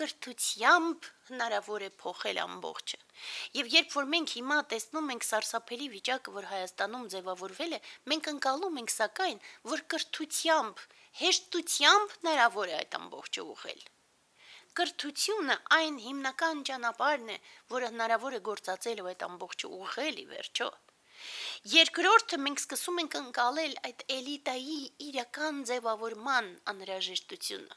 կրթությամբ հնարավոր է փոխել ամբողջը։ Եվ երբ որ մենք հիմա տեսնում ենք սարսափելի վիճակը, որ Հայաստանում ձևավորվել է, մենք ընկալում ենք սակայն, որ կրթությամբ, հեշտությամբ հնարավոր է այդ ամբողջը ուղղել։ Կրթությունը այն հիմնական ճանապարհն է, որը հնարավոր է գործածել ու այդ ամբողջը ուղղել ի վերջո։ Երկրորդը մենք սկսում ենք ընկալել այդ էլիտայի իրական ձևավորման անհրաժեշտությունը։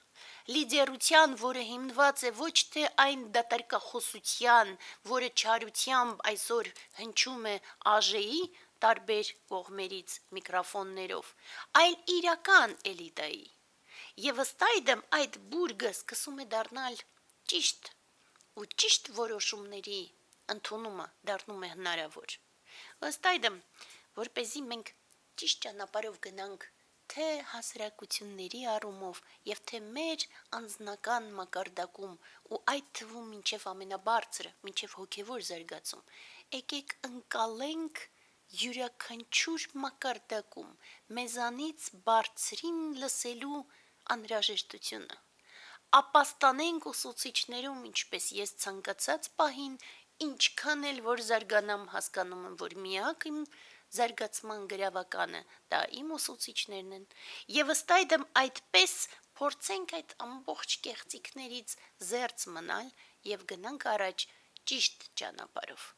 Լիդերության, որը հիմնված է ոչ թե այն դատարկախոսության, որը չարությամբ այսօր հնչում է ԱԺ-ի տարբեր կողմերից միկրոֆոններով, այլ իրական էլիտայի։ Եվ ըստ այդմ այդ բուրգը սկսում է դառնալ ճիշտ, ու ճիշտ որոշումների ընդունումը դառնում է հնարավոր։ Ըստ այդմ, որպեսզի մենք ճիշտ ճանապարհով գնանք թե հասարակությունների առումով եւ թե մեր անձնական մակարդակում ու այդ թվում մինչեւ ամենաբարձրը, մինչեւ հոգեվոր զարգացում, եկեք ընկալենք յուրաքանչյուր մակարդակում մեզանից բարձրին լսելու անհրաժեշտությունը, ապաստանենք ուսուցիչներում, ինչպես ես ցանկացած պահին, ինչքան էլ որ զարգանամ, հասկանում եմ, որ միակ իմ զարգացման գրավականը դա իմ ուսուցիչներն են, եւ ըստ այդմ այդպես փորձենք այդ ամբողջ կեղծիքներից զերծ մնալ եւ գնանք առաջ ճիշտ ճանապարհով։